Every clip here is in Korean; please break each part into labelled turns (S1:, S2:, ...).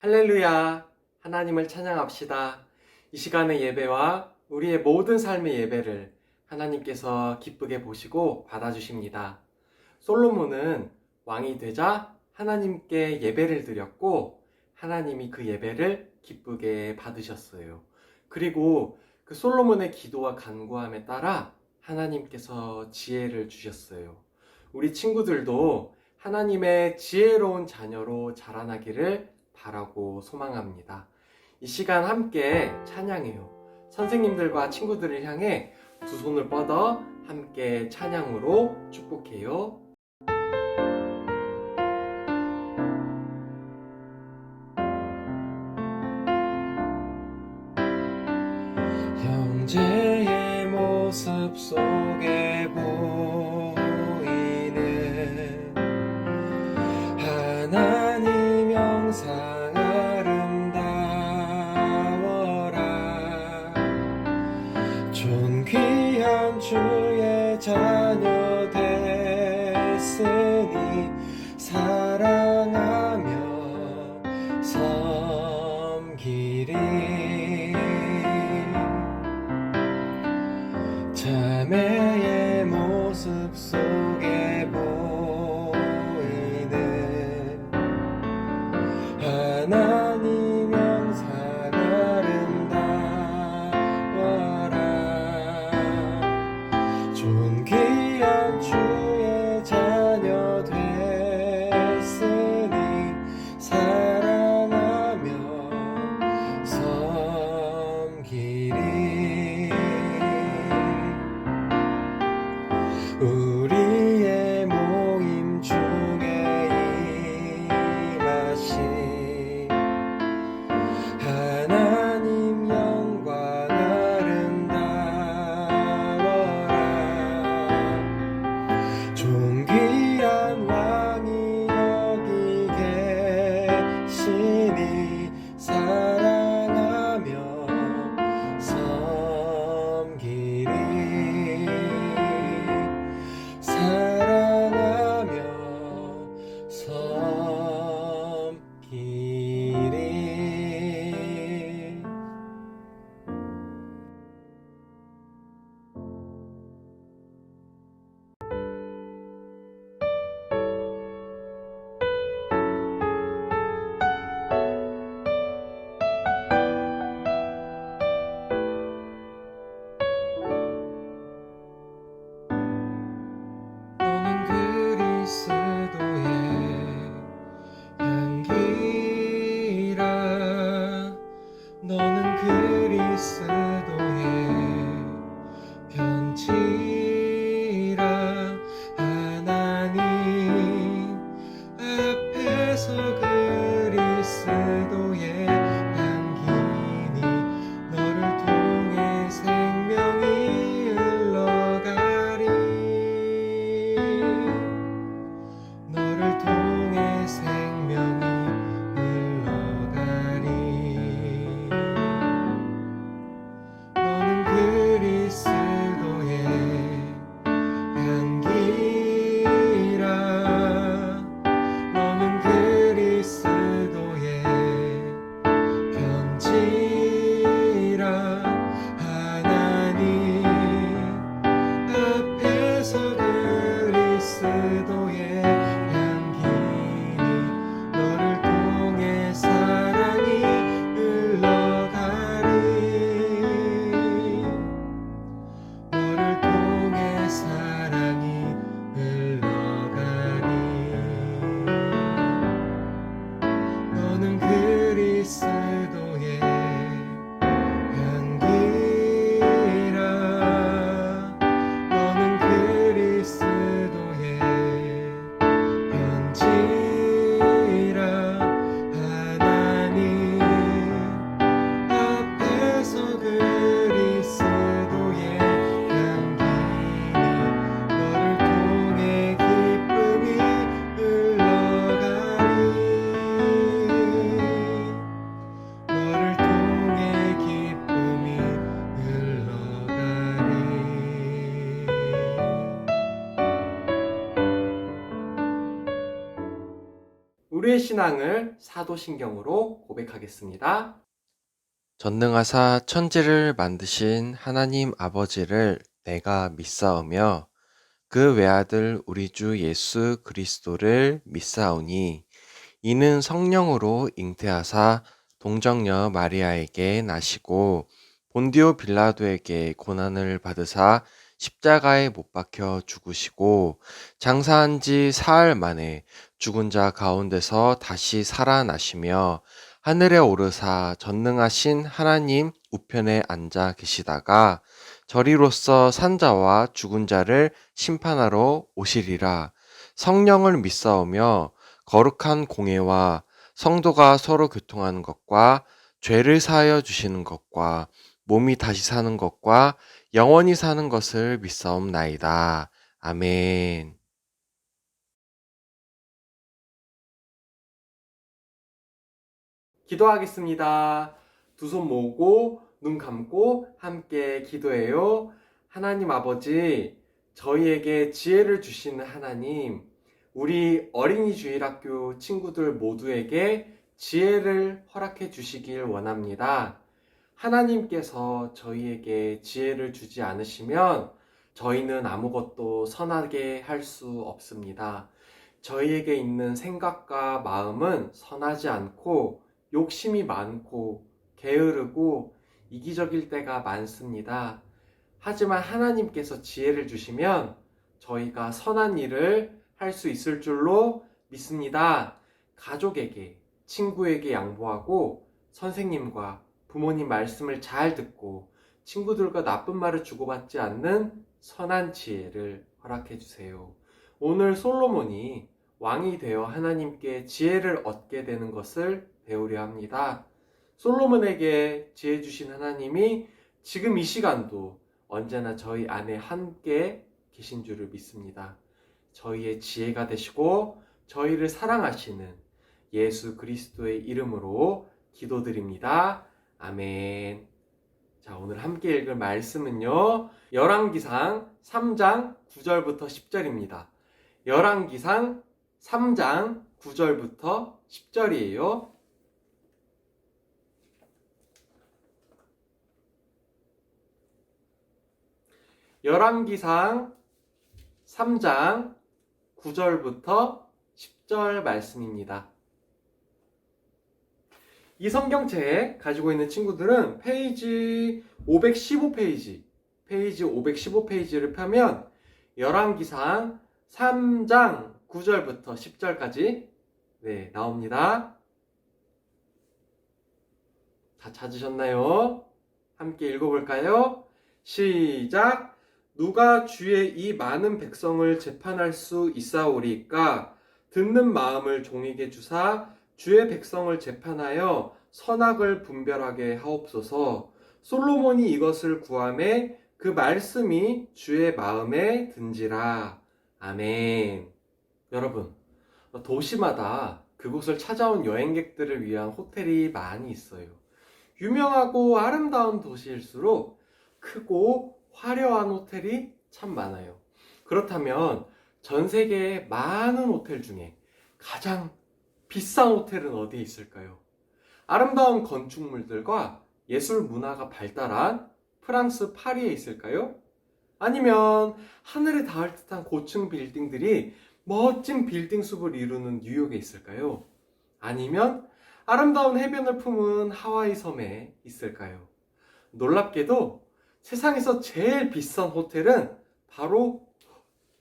S1: 할렐루야! 하나님을 찬양합시다. 이 시간의 예배와 우리의 모든 삶의 예배를 하나님께서 기쁘게 보시고 받아주십니다. 솔로몬은 왕이 되자 하나님께 예배를 드렸고 하나님이 그 예배를 기쁘게 받으셨어요. 그리고 그 솔로몬의 기도와 간구함에 따라 하나님께서 지혜를 주셨어요. 우리 친구들도 하나님의 지혜로운 자녀로 자라나기를 바라고 소망합니다. 이 시간 함께 찬양해요. 선생님들과 친구들을 향해 두 손을 뻗어 함께 찬양으로 축복해요. 형제의 모습 속에 보이는 하나님 영상 아름다워라. 존귀한 주의 자녀 됐으니 사랑하며 섬기리. 자매의 모습 속에 보이는 하나님 영상 아름다워라. 존귀한 주의 자녀 됐으니 사랑하며 섬기리. 우리의 모임 중에 임하신 하나님 영광 아름다워라. 존귀한 왕이 여기 계시니 사랑하며 섬기리. 사랑하며 섬기리. 너는 그리스도의 우리의 신앙을 사도신경으로 고백하겠습니다.
S2: 전능하사 천지를 만드신 하나님 아버지를 내가 믿사오며 그 외아들 우리 주 예수 그리스도를 믿사오니 이는 성령으로 잉태하사 동정녀 마리아에게 나시고 본디오 빌라도에게 고난을 받으사 십자가에 못 박혀 죽으시고 장사한 지 사흘 만에 죽은 자 가운데서 다시 살아나시며 하늘에 오르사 전능하신 하나님 우편에 앉아 계시다가 저리로서 산자와 죽은 자를 심판하러 오시리라. 성령을 믿사오며 거룩한 공예와 성도가 서로 교통하는 것과 죄를 사하여 주시는 것과 몸이 다시 사는 것과 영원히 사는 것을 믿사옵나이다. 아멘.
S1: 기도하겠습니다. 두 손 모으고 눈 감고 함께 기도해요. 하나님 아버지, 저희에게 지혜를 주시는 하나님, 우리 어린이 주일학교 친구들 모두에게 지혜를 허락해 주시길 원합니다. 하나님께서 저희에게 지혜를 주지 않으시면 저희는 아무것도 선하게 할 수 없습니다. 저희에게 있는 생각과 마음은 선하지 않고 욕심이 많고 게으르고 이기적일 때가 많습니다. 하지만 하나님께서 지혜를 주시면 저희가 선한 일을 할 수 있을 줄로 믿습니다. 가족에게, 친구에게 양보하고 선생님과 부모님 말씀을 잘 듣고 친구들과 나쁜 말을 주고받지 않는 선한 지혜를 허락해 주세요. 오늘 솔로몬이 왕이 되어 하나님께 지혜를 얻게 되는 것을 배우려 합니다. 솔로몬에게 지혜 주신 하나님이 지금 이 시간도 언제나 저희 안에 함께 계신 줄을 믿습니다. 저희의 지혜가 되시고 저희를 사랑하시는 예수 그리스도의 이름으로 기도드립니다. 아멘. 자, 오늘 함께 읽을 말씀은요, 열왕기상 3장 9절부터 10절입니다. 열왕기상 3장 9절부터 10절이에요. 열왕기상 3장 9절부터 10절 말씀입니다. 이 성경책 가지고 있는 친구들은 페이지 515페이지를 펴면 열왕기상 3장 9절부터 10절까지 나옵니다. 다 찾으셨나요? 함께 읽어볼까요? 시작! 누가 주의 이 많은 백성을 재판할 수 있사오리까? 듣는 마음을 종에게 주사 주의 백성을 재판하여 선악을 분별하게 하옵소서. 솔로몬이 이것을 구하매 그 말씀이 주의 마음에 든지라. 아멘. 여러분, 도시마다 그곳을 찾아온 여행객들을 위한 호텔이 많이 있어요. 유명하고 아름다운 도시일수록 크고 화려한 호텔이 참 많아요. 그렇다면 전 세계의 많은 호텔 중에 가장 비싼 호텔은 어디에 있을까요? 아름다운 건축물들과 예술 문화가 발달한 프랑스 파리에 있을까요? 아니면 하늘에 닿을 듯한 고층 빌딩들이 멋진 빌딩 숲을 이루는 뉴욕에 있을까요? 아니면 아름다운 해변을 품은 하와이 섬에 있을까요? 놀랍게도 세상에서 제일 비싼 호텔은 바로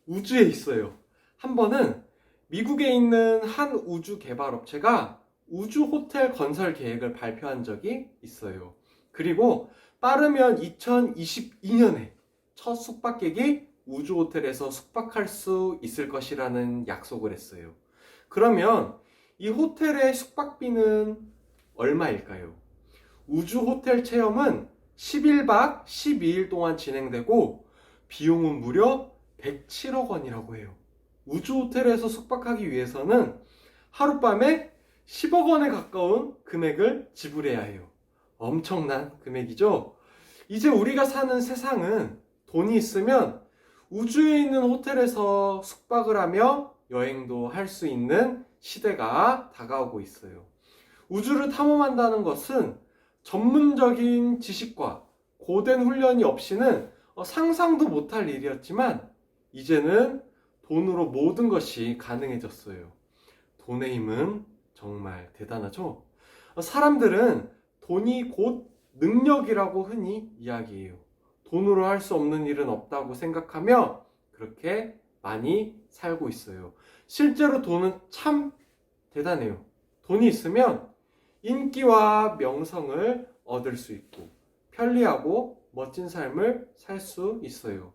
S1: 우주에 있어요. 한 번은 미국에 있는 한 우주 개발 업체가 우주 호텔 건설 계획을 발표한 적이 있어요. 그리고 빠르면 2022년에 첫 숙박객이 우주 호텔에서 숙박할 수 있을 것이라는 약속을 했어요. 그러면 이 호텔의 숙박비는 얼마일까요? 우주 호텔 체험은 11박 12일 동안 진행되고 비용은 무려 107억 원이라고 해요. 우주 호텔에서 숙박하기 위해서는 하룻밤에 10억 원에 가까운 금액을 지불해야 해요. 엄청난 금액이죠? 이제 우리가 사는 세상은 돈이 있으면 우주에 있는 호텔에서 숙박을 하며 여행도 할 수 있는 시대가 다가오고 있어요. 우주를 탐험한다는 것은 전문적인 지식과 고된 훈련이 없이는 상상도 못할 일이었지만 이제는 돈으로 모든 것이 가능해졌어요. 돈의 힘은 정말 대단하죠? 사람들은 돈이 곧 능력이라고 흔히 이야기해요. 돈으로 할 수 없는 일은 없다고 생각하며 그렇게 많이 살고 있어요. 실제로 돈은 참 대단해요. 돈이 있으면 인기와 명성을 얻을 수 있고 편리하고 멋진 삶을 살 수 있어요.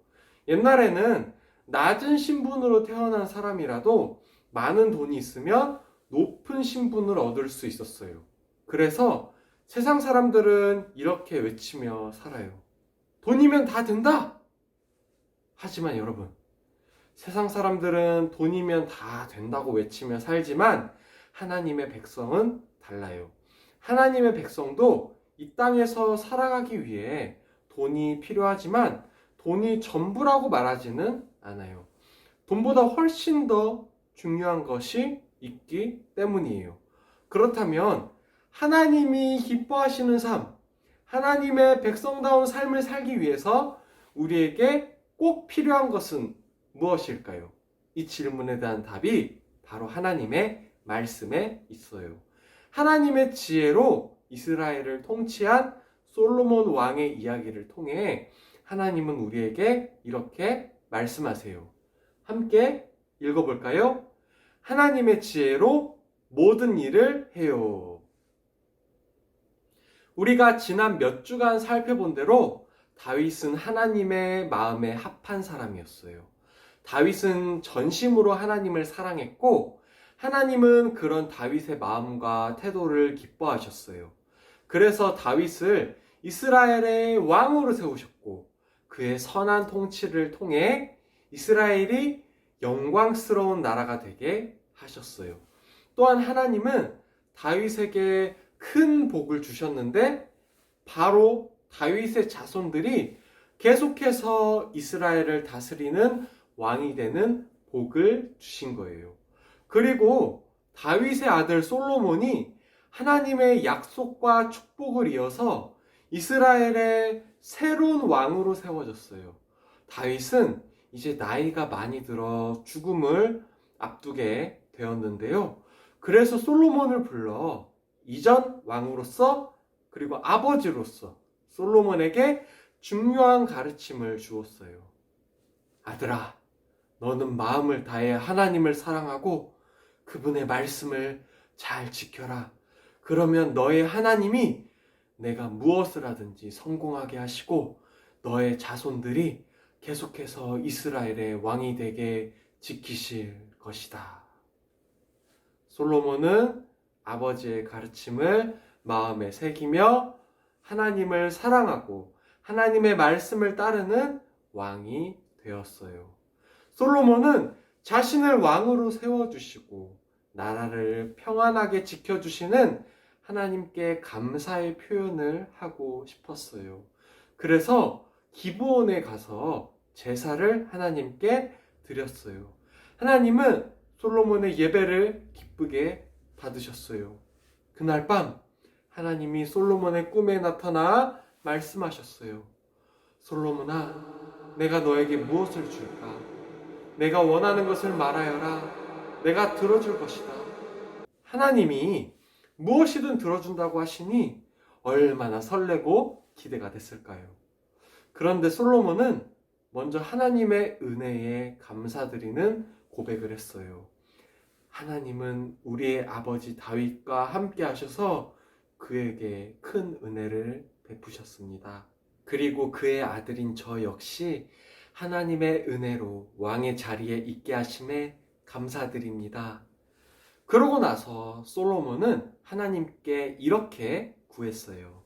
S1: 옛날에는 낮은 신분으로 태어난 사람이라도 많은 돈이 있으면 높은 신분을 얻을 수 있었어요. 그래서 세상 사람들은 이렇게 외치며 살아요. 돈이면 다 된다! 하지만 여러분, 세상 사람들은 돈이면 다 된다고 외치며 살지만 하나님의 백성은 달라요. 하나님의 백성도 이 땅에서 살아가기 위해 돈이 필요하지만 돈이 전부라고 말하지는 않아요. 돈보다 훨씬 더 중요한 것이 있기 때문이에요. 그렇다면 하나님이 기뻐하시는 삶, 하나님의 백성다운 삶을 살기 위해서 우리에게 꼭 필요한 것은 무엇일까요? 이 질문에 대한 답이 바로 하나님의 말씀에 있어요. 하나님의 지혜로 이스라엘을 통치한 솔로몬 왕의 이야기를 통해 하나님은 우리에게 이렇게 말씀하세요. 함께 읽어볼까요? 하나님의 지혜로 모든 일을 해요. 우리가 지난 몇 주간 살펴본 대로 다윗은 하나님의 마음에 합한 사람이었어요. 다윗은 전심으로 하나님을 사랑했고 하나님은 그런 다윗의 마음과 태도를 기뻐하셨어요. 그래서 다윗을 이스라엘의 왕으로 세우셨고 그의 선한 통치를 통해 이스라엘이 영광스러운 나라가 되게 하셨어요. 또한 하나님은 다윗에게 큰 복을 주셨는데 바로 다윗의 자손들이 계속해서 이스라엘을 다스리는 왕이 되는 복을 주신 거예요. 그리고 다윗의 아들 솔로몬이 하나님의 약속과 축복을 이어서 이스라엘의 새로운 왕으로 세워졌어요. 다윗은 이제 나이가 많이 들어 죽음을 앞두게 되었는데요. 그래서 솔로몬을 불러 이전 왕으로서 그리고 아버지로서 솔로몬에게 중요한 가르침을 주었어요. 아들아, 너는 마음을 다해 하나님을 사랑하고 그분의 말씀을 잘 지켜라. 그러면 너의 하나님이 내가 무엇을 하든지 성공하게 하시고 너의 자손들이 계속해서 이스라엘의 왕이 되게 지키실 것이다. 솔로몬은 아버지의 가르침을 마음에 새기며 하나님을 사랑하고 하나님의 말씀을 따르는 왕이 되었어요. 솔로몬은 자신을 왕으로 세워주시고 나라를 평안하게 지켜주시는 하나님께 감사의 표현을 하고 싶었어요. 그래서 기브온에 가서 제사를 하나님께 드렸어요. 하나님은 솔로몬의 예배를 기쁘게 받으셨어요. 그날 밤 하나님이 솔로몬의 꿈에 나타나 말씀하셨어요. 솔로몬아, 내가 너에게 무엇을 줄까? 내가 원하는 것을 말하여라. 내가 들어줄 것이다. 하나님이 무엇이든 들어준다고 하시니 얼마나 설레고 기대가 됐을까요? 그런데 솔로몬은 먼저 하나님의 은혜에 감사드리는 고백을 했어요. 하나님은 우리의 아버지 다윗과 함께 하셔서 그에게 큰 은혜를 베푸셨습니다. 그리고 그의 아들인 저 역시 하나님의 은혜로 왕의 자리에 있게 하심에 감사드립니다. 그러고 나서 솔로몬은 하나님께 이렇게 구했어요.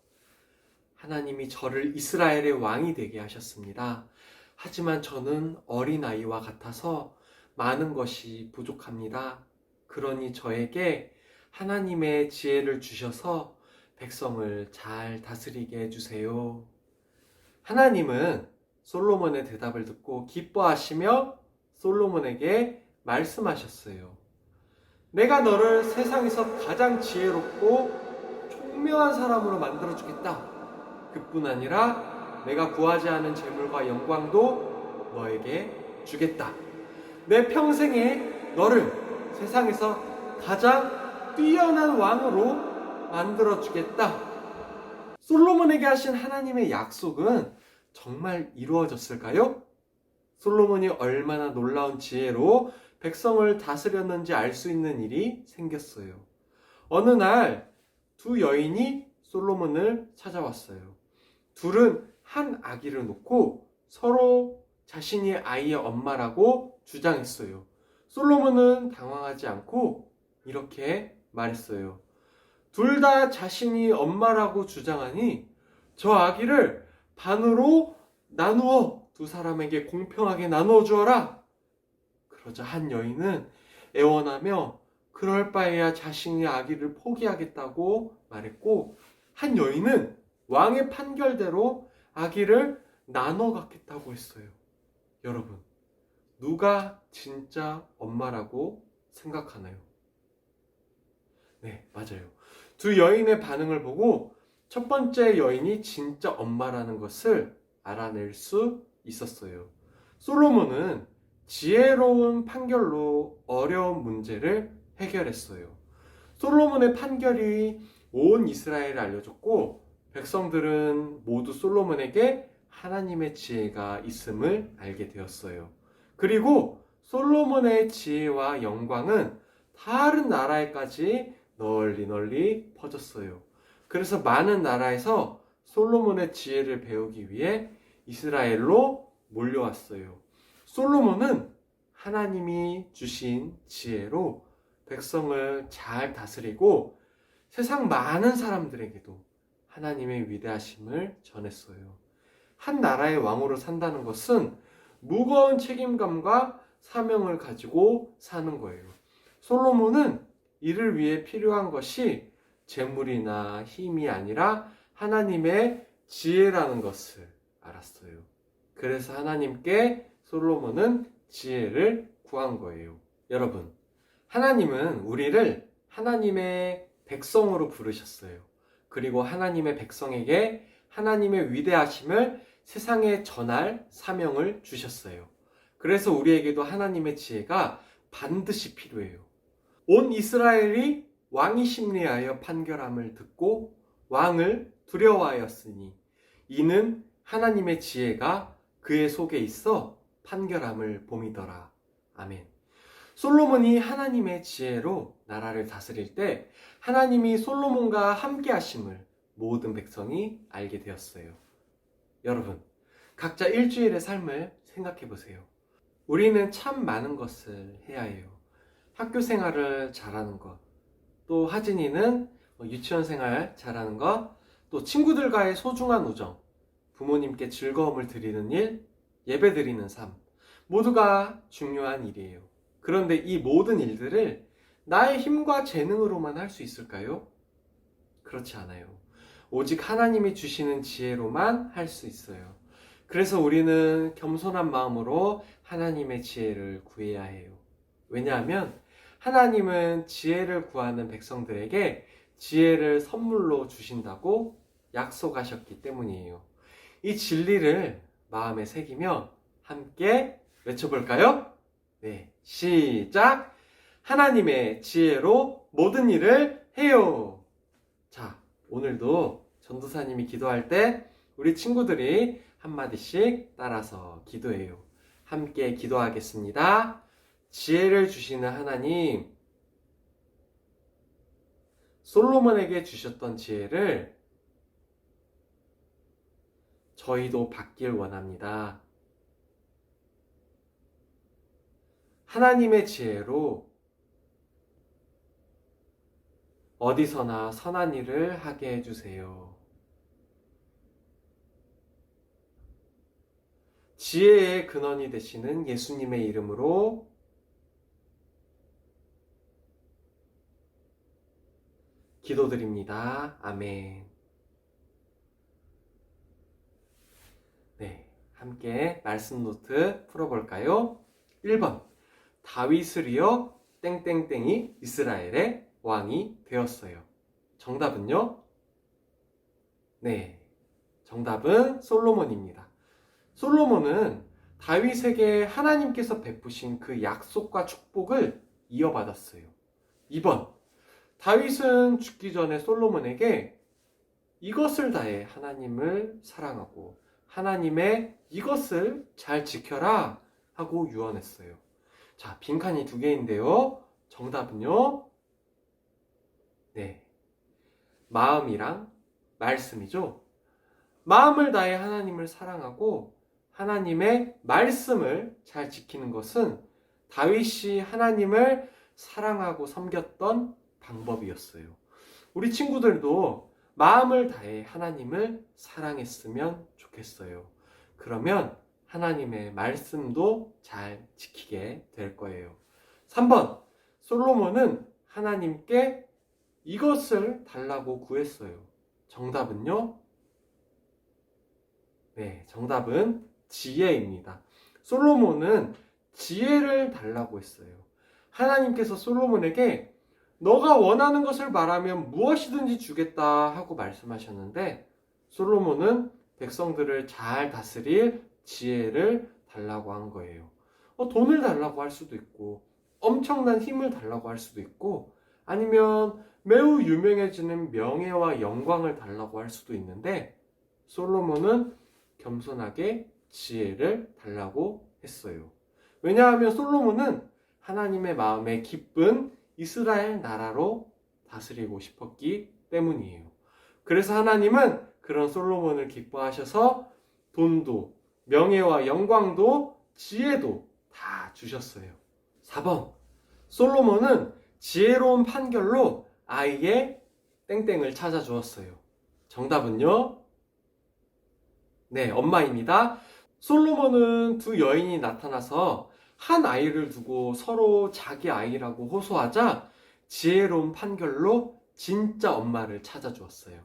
S1: 하나님이 저를 이스라엘의 왕이 되게 하셨습니다. 하지만 저는 어린아이와 같아서 많은 것이 부족합니다. 그러니 저에게 하나님의 지혜를 주셔서 백성을 잘 다스리게 해주세요. 하나님은 솔로몬의 대답을 듣고 기뻐하시며 솔로몬에게 말씀하셨어요. 내가 너를 세상에서 가장 지혜롭고 총명한 사람으로 만들어주겠다. 그뿐 아니라 내가 구하지 않은 재물과 영광도 너에게 주겠다. 내 평생에 너를 세상에서 가장 뛰어난 왕으로 만들어주겠다. 솔로몬에게 하신 하나님의 약속은 정말 이루어졌을까요? 솔로몬이 얼마나 놀라운 지혜로 백성을 다스렸는지 알 수 있는 일이 생겼어요. 어느 날 두 여인이 솔로몬을 찾아왔어요. 둘은 한 아기를 놓고 서로 자신이 아이의 엄마라고 주장했어요. 솔로몬은 당황하지 않고 이렇게 말했어요. 둘 다 자신이 엄마라고 주장하니 저 아기를 반으로 나누어 두 사람에게 공평하게 나누어 주어라. 그러자 한 여인은 애원하며 그럴 바에야 자신의 아기를 포기하겠다고 말했고, 한 여인은 왕의 판결대로 아기를 나눠 갖겠다고 했어요. 여러분, 누가 진짜 엄마라고 생각하나요? 네, 맞아요. 두 여인의 반응을 보고 첫 번째 여인이 진짜 엄마라는 것을 알아낼 수 있었어요. 솔로몬은 지혜로운 판결로 어려운 문제를 해결했어요. 솔로몬의 판결이 온 이스라엘에 알려졌고, 백성들은 모두 솔로몬에게 하나님의 지혜가 있음을 알게 되었어요. 그리고 솔로몬의 지혜와 영광은 다른 나라에까지 널리 퍼졌어요. 그래서 많은 나라에서 솔로몬의 지혜를 배우기 위해 이스라엘로 몰려왔어요. 솔로몬은 하나님이 주신 지혜로 백성을 잘 다스리고 세상 많은 사람들에게도 하나님의 위대하심을 전했어요. 한 나라의 왕으로 산다는 것은 무거운 책임감과 사명을 가지고 사는 거예요. 솔로몬은 이를 위해 필요한 것이 재물이나 힘이 아니라 하나님의 지혜라는 것을 알았어요. 그래서 하나님께 솔로몬은 지혜를 구한 거예요. 여러분, 하나님은 우리를 하나님의 백성으로 부르셨어요. 그리고 하나님의 백성에게 하나님의 위대하심을 세상에 전할 사명을 주셨어요. 그래서 우리에게도 하나님의 지혜가 반드시 필요해요. 온 이스라엘이 왕이 심리하여 판결함을 듣고 왕을 두려워하였으니 이는 하나님의 지혜가 그의 속에 있어 판결함을 봄이더라. 아멘. 솔로몬이 하나님의 지혜로 나라를 다스릴 때 하나님이 솔로몬과 함께 하심을 모든 백성이 알게 되었어요. 여러분, 각자 일주일의 삶을 생각해 보세요. 우리는 참 많은 것을 해야 해요. 학교 생활을 잘하는 것, 또 하진이는 유치원 생활 잘하는 것, 또 친구들과의 소중한 우정, 부모님께 즐거움을 드리는 일, 예배 드리는 삶, 모두가 중요한 일이에요. 그런데 이 모든 일들을 나의 힘과 재능으로만 할 수 있을까요? 그렇지 않아요. 오직 하나님이 주시는 지혜로만 할 수 있어요. 그래서 우리는 겸손한 마음으로 하나님의 지혜를 구해야 해요. 왜냐하면 하나님은 지혜를 구하는 백성들에게 지혜를 선물로 주신다고 약속하셨기 때문이에요. 이 진리를 마음에 새기며 함께 외쳐볼까요? 네, 시작! 하나님의 지혜로 모든 일을 해요. 자, 오늘도 전도사님이 기도할 때 우리 친구들이 한마디씩 따라서 기도해요. 함께 기도하겠습니다. 지혜를 주시는 하나님, 솔로몬에게 주셨던 지혜를 저희도 받길 원합니다. 하나님의 지혜로 어디서나 선한 일을 하게 해주세요. 지혜의 근원이 되시는 예수님의 이름으로 기도드립니다. 아멘. 네, 함께 말씀 노트 풀어볼까요? 1번, 다윗을이여 땡땡땡이 이스라엘의 왕이 되었어요. 정답은요? 네, 정답은 솔로몬입니다. 솔로몬은 다윗에게 하나님께서 베푸신 그 약속과 축복을 이어받았어요. 2번, 다윗은 죽기 전에 솔로몬에게 이것을 다해 하나님을 사랑하고 하나님의 이것을 잘 지켜라 하고 유언했어요. 자, 빈칸이 2개인데요. 정답은요? 네, 마음이랑 말씀이죠. 마음을 다해 하나님을 사랑하고 하나님의 말씀을 잘 지키는 것은 다윗이 하나님을 사랑하고 섬겼던 방법이었어요. 우리 친구들도 마음을 다해 하나님을 사랑했으면 좋겠어요. 그러면 하나님의 말씀도 잘 지키게 될 거예요. 3번, 솔로몬은 하나님께 이것을 달라고 구했어요. 정답은요? 네, 정답은 지혜입니다. 솔로몬은 지혜를 달라고 했어요. 하나님께서 솔로몬에게 너가 원하는 것을 말하면 무엇이든지 주겠다 하고 말씀하셨는데 솔로몬은 백성들을 잘 다스릴 지혜를 달라고 한 거예요. 돈을 달라고 할 수도 있고 엄청난 힘을 달라고 할 수도 있고 아니면 매우 유명해지는 명예와 영광을 달라고 할 수도 있는데 솔로몬은 겸손하게 지혜를 달라고 했어요. 왜냐하면 솔로몬은 하나님의 마음에 기쁜 이스라엘 나라로 다스리고 싶었기 때문이에요. 그래서 하나님은 그런 솔로몬을 기뻐하셔서 돈도 명예와 영광도 지혜도 다 주셨어요. 4번, 솔로몬은 지혜로운 판결로 아이의 땡땡을 찾아주었어요. 정답은요? 네, 엄마입니다. 솔로몬은 두 여인이 나타나서 한 아이를 두고 서로 자기 아이라고 호소하자 지혜로운 판결로 진짜 엄마를 찾아주었어요.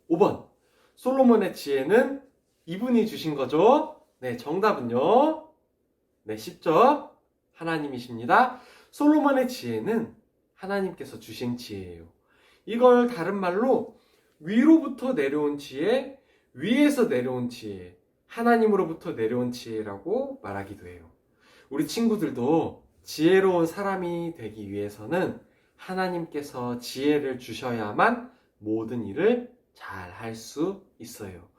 S1: 5번, 솔로몬의 지혜는 이분이 주신 거죠? 네, 정답은요? 네, 쉽죠? 하나님이십니다. 솔로몬의 지혜는 하나님께서 주신 지혜예요. 이걸 다른 말로 위로부터 내려온 지혜, 위에서 내려온 지혜, 하나님으로부터 내려온 지혜라고 말하기도 해요. 우리 친구들도 지혜로운 사람이 되기 위해서는 하나님께서 지혜를 주셔야만 모든 일을 잘 할 수 있어요.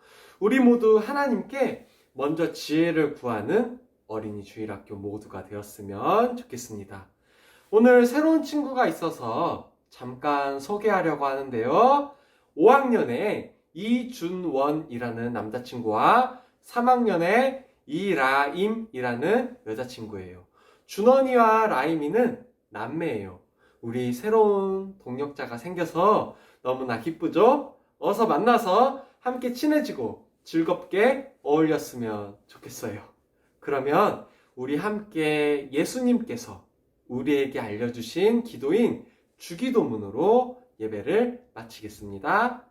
S1: 우리 모두 하나님께 먼저 지혜를 구하는 어린이 주일학교 모두가 되었으면 좋겠습니다. 오늘 새로운 친구가 있어서 잠깐 소개하려고 하는데요. 5학년에 이준원이라는 남자친구와 3학년에 이라임이라는 여자친구예요. 준원이와 라임이는 남매예요. 우리 새로운 동역자가 생겨서 너무나 기쁘죠? 어서 만나서 함께 친해지고 즐겁게 어울렸으면 좋겠어요. 그러면 우리 함께 예수님께서 우리에게 알려주신 기도인 주기도문으로 예배를 마치겠습니다.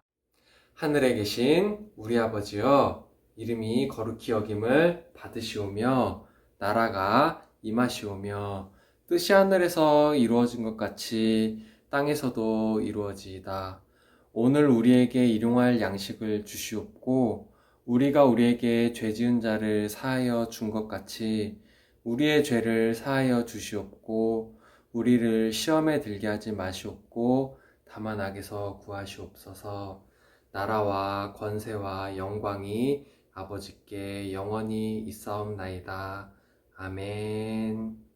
S1: 하늘에 계신 우리 아버지여, 이름이 거룩히 여김을 받으시오며 나라가 임하시오며 뜻이 하늘에서 이루어진 것 같이 땅에서도 이루어지이다. 오늘 우리에게 일용할 양식을 주시옵고 우리가 우리에게 죄 지은 자를 사하여 준 것 같이 우리의 죄를 사하여 주시옵고 우리를 시험에 들게 하지 마시옵고 다만 악에서 구하시옵소서. 나라와 권세와 영광이 아버지께 영원히 있사옵나이다. 아멘.